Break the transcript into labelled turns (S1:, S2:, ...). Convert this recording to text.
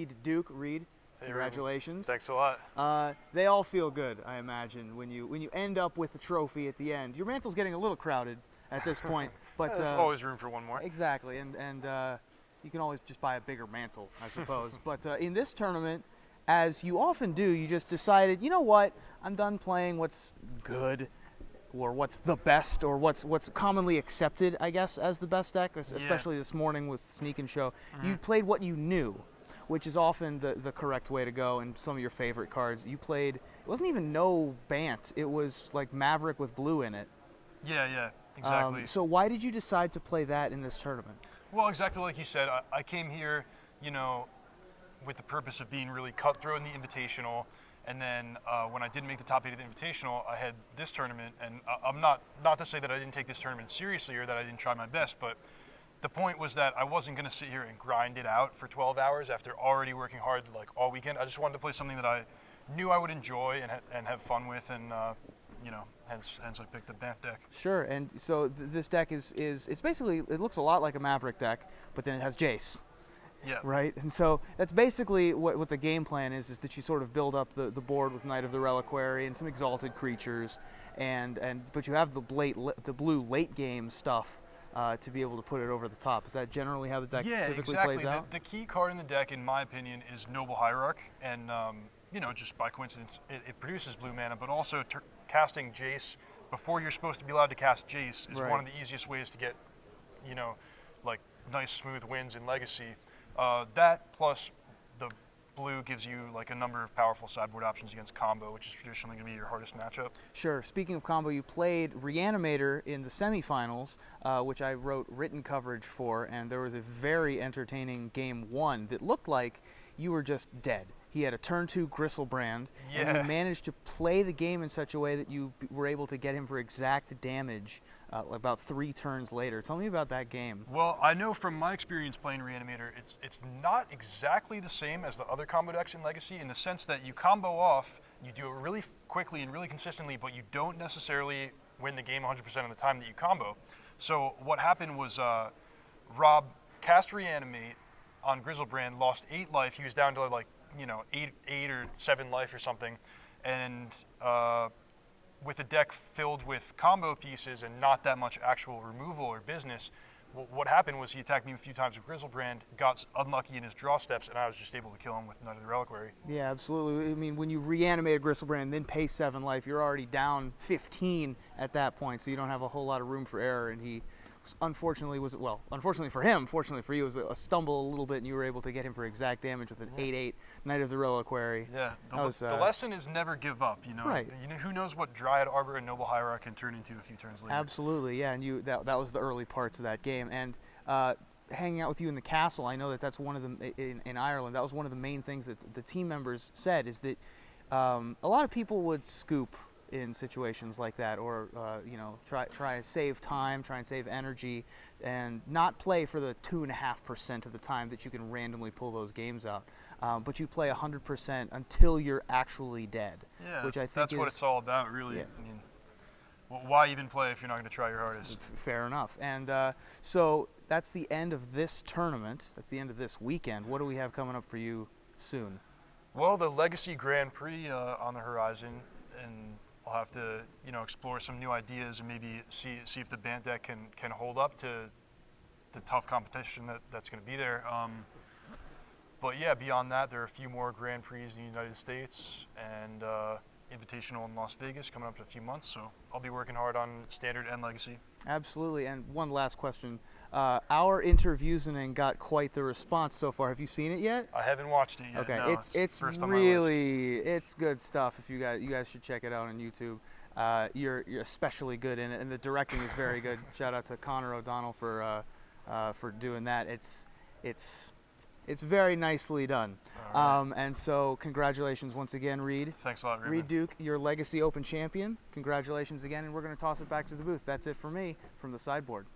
S1: to Duke, Reid. Congratulations.
S2: Thanks a lot.
S1: They all feel good, I imagine, when you end up with the trophy at the end. Your mantle's getting a little crowded at this point, but
S2: there's always room for one more.
S1: Exactly, and you can always just buy a bigger mantle, I suppose. But in this tournament, as you often do, you just decided, you know what, I'm done playing what's good, or what's the best, or what's commonly accepted, I guess, as the best deck, especially this morning with Sneak and Show. You played what you knew, which is often the correct way to go. And some of your favorite cards, you played, it wasn't even no Bant, it was like Maverick with blue in it.
S2: Yeah, exactly.
S1: So why did you decide to play that in this tournament?
S2: Well, exactly like you said, I came here, you know, with the purpose of being really cutthroat in the Invitational. And then when I didn't make the top 8 of the Invitational, I had this tournament. And I'm not to say that I didn't take this tournament seriously or that I didn't try my best, but the point was that I wasn't going to sit here and grind it out for 12 hours after already working hard like all weekend. I just wanted to play something that I knew I would enjoy and have fun with, and you know, hence I picked the Bant deck.
S1: Sure, and so this deck is it's basically, it looks a lot like a Maverick deck, but then it has Jace.
S2: Yeah.
S1: Right, and so that's basically what the game plan is that you sort of build up the board with Knight of the Reliquary and some exalted creatures, but you have the blue late game stuff to be able to put it over the top. Is that generally how the deck typically plays out?
S2: The key card in the deck, in my opinion, is Noble Hierarch, and you know, just by coincidence, it produces blue mana, but also casting Jace before you're supposed to be allowed to cast Jace is one of the easiest ways to get, you know, like nice smooth wins in Legacy. That plus the blue gives you like a number of powerful sideboard options against combo, which is traditionally going to be your hardest matchup.
S1: Sure. Speaking of combo, you played Reanimator in the semifinals, which I wrote written coverage for, and there was a very entertaining game 1 that looked like you were just dead. He had a turn 2 Gristlebrand, and you managed to play the game in such a way that you were able to get him for exact damage about 3 turns later. Tell me about that game.
S2: Well, I know from my experience playing Reanimator, it's not exactly the same as the other combo decks in Legacy, in the sense that you combo off, you do it really quickly and really consistently, but you don't necessarily win the game 100% of the time that you combo. So what happened was Rob cast Reanimate on Grizzlebrand, lost 8 life. He was down to like, you know, 8 or 7 life or something, and with a deck filled with combo pieces and not that much actual removal or business, what happened was he attacked me a few times with Grizzlebrand, got unlucky in his draw steps, and I was just able to kill him with Knight of the Reliquary. Yeah,
S1: absolutely. I mean, when you reanimate a Gristlebrand and then pay 7 life, you're already down 15 at that point, so you don't have a whole lot of room for error, and he unfortunately for him, fortunately for you, it was a stumble a little bit, and you were able to get him for exact damage with an 8/8 Knight of the Reliquary.
S2: Yeah, the lesson is never give up. You know,
S1: right.
S2: You know, who knows what Dryad Arbor and Noble Hierarch can turn into a few turns later.
S1: Absolutely, yeah, and that was the early parts of that game, and hanging out with you in the castle, I know that's one of the in Ireland. That was one of the main things that the team members said, is that a lot of people would scoop in situations like that, or you know, try and save time, try and save energy, and not play for the 2.5% of the time that you can randomly pull those games out. But you play 100% until you're actually dead.
S2: Yeah,
S1: which I think
S2: that's what it's all about, really. Yeah. I mean, well, why even play if you're not going to try your hardest?
S1: Fair enough. And so that's the end of this tournament. That's the end of this weekend. What do we have coming up for you soon?
S2: Well, the Legacy Grand Prix on the horizon, and I'll have to, you know, explore some new ideas and maybe see if the Bant deck can hold up to the tough competition that's going to be there. But yeah, beyond that, there are a few more Grand Prix in the United States and Invitational in Las Vegas coming up in a few months. So I'll be working hard on Standard and Legacy.
S1: Absolutely. And one last question. Our interviewing got quite the response so far. Have you seen it yet?
S2: I haven't watched it yet.
S1: Okay,
S2: no,
S1: it's really, it's good stuff. If you guys should check it out on YouTube. You're especially good in it, and the directing is very good. Shout out to Connor O'Donnell for doing that. It's very nicely done.
S2: Right.
S1: And so congratulations once again, Reid.
S2: Thanks a lot, Reid.
S1: Reid Duke, your Legacy Open champion. Congratulations again, and we're going to toss it back to the booth. That's it for me from the sideboard.